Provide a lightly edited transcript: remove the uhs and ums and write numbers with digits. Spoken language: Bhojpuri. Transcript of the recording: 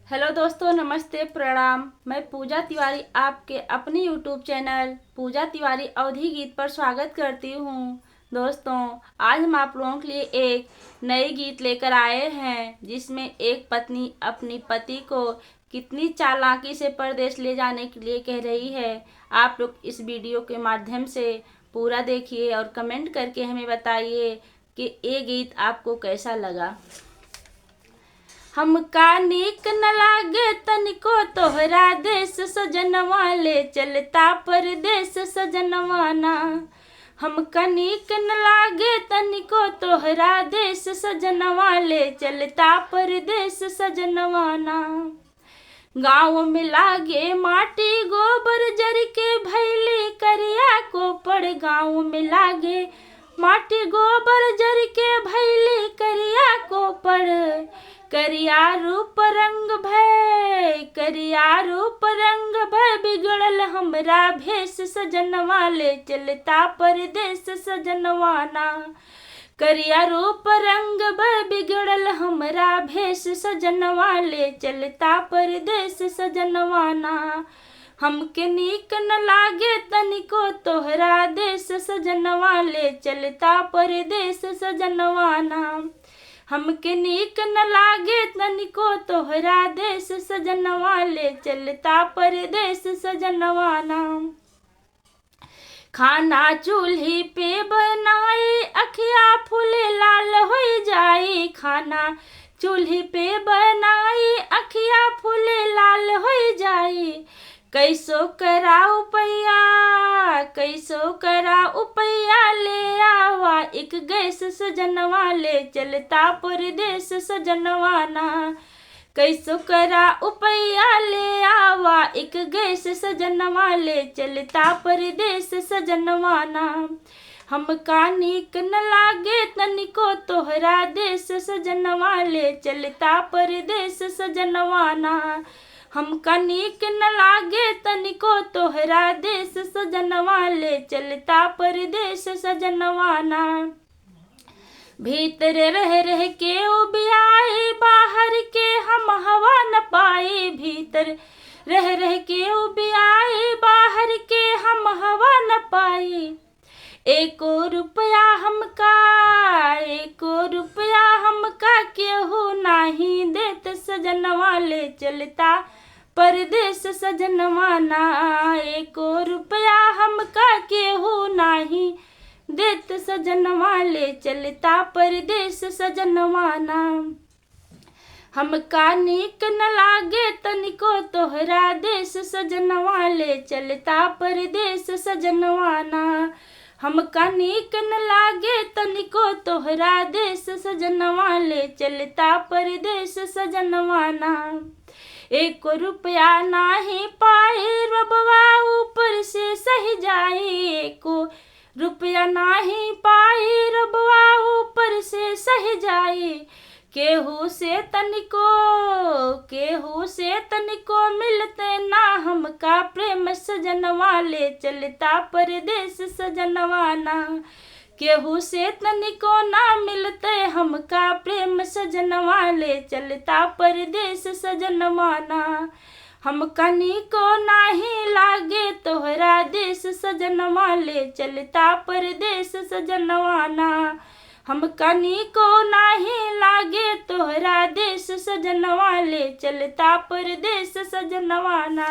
हेलो दोस्तों, नमस्ते, प्रणाम। मैं पूजा तिवारी आपके अपने यूट्यूब चैनल पूजा तिवारी अवधी गीत पर स्वागत करती हूँ। दोस्तों, आज हम आप लोगों के लिए एक नई गीत लेकर आए हैं जिसमें एक पत्नी अपनी पति को कितनी चालाकी से परदेश ले जाने के लिए कह रही है। आप लोग इस वीडियो के माध्यम से पूरा देखिए और कमेंट करके हमें बताइए कि ये गीत आपको कैसा लगा। हमका नीक न लागे तनिको तोहरा देश सजनवा ले चलता परदेश सजनवा ना। हमका नीक न लागे तनिको तोहरा देश सजनवा ले चलता परदेश सजनवा ना। गाँव में लागे माटी गोबर जर के भैली करिया को पड़। गाँव में लागे माटी गोबर जर के भैली करिया को पड़। करिया रूप रंग भय बिगड़ल हमरा भेष सजनवा ले चलता परदेश सजनवा ना। करिया रूप रंग भय बिगड़ल हमरा भेष सजनवा ले चलता परदेश सजनवा ना। हमके नीक न लागे तनिको तोहरा देश सजनवा ले चलता परदेश सजनवा ना। हमके नीक न लागे तनिको तोहरा देश सजनवा ले चलता परदेश सजनवा ना। खाना चूल्ही पे बनाई अखिया फूले लाल हो जाई। खाना चूल्ही पे बनाई अखिया फूले लाल हो जाई। कैसो करा उपैया ले आवा एक गैस सजनवा ले चलता परदेश सजनवा ना। कैसो करा उपैया ले आवा एक गैस सजनवा ले चलता परदेश सजनवा ना। हमका नीक न लागे तनिको तोहरा देश सजनवा ले चलता परदेश सजनवा ना। हमका नीक न लागे तनिको तोहरा देश सजनवा ले चलता परदेश सजनवा ना। भीतर रह के उबियाए बाहर के हम हवा न पाए। भीतर रह के उबियाए बाहर के हम हवा न पाए। एको रुपया हमका केहू नाही देत सजनवा ले चलता परदेश सजनवा ना। एको रुपया हमका केहू नाही देत सजनवा ले चलता परदेश सजनवा ना। हमका नीक न लागे तनिको तोहरा देश सजनवा ले चलता परदेश सजनवा ना। हमका नीक न लागे तनिको तोहरा देश सजनवा ले चलता परदेश सजनवा ना। एक रुपया नाही पाए रबवा ऊपर से सही जाए। एको रुपया नाही पाए रबवा ऊपर से सही जाए। केहू से तनिको मिलते ना हमका प्रेम सजनवा ले चलता परदेश सजनवा ना। केहू से तनिको ना मिलते हमका प्रेम सजनवा ले चलता परदेश सजनवा ना। हमका नीको नाही लागे तोहरा देश सजनवा ले चलता परदेश सजनवा ना। हमका नीको नाही लागे तोहरा देश सजनवा ले चलता परदेश सजनवा ना।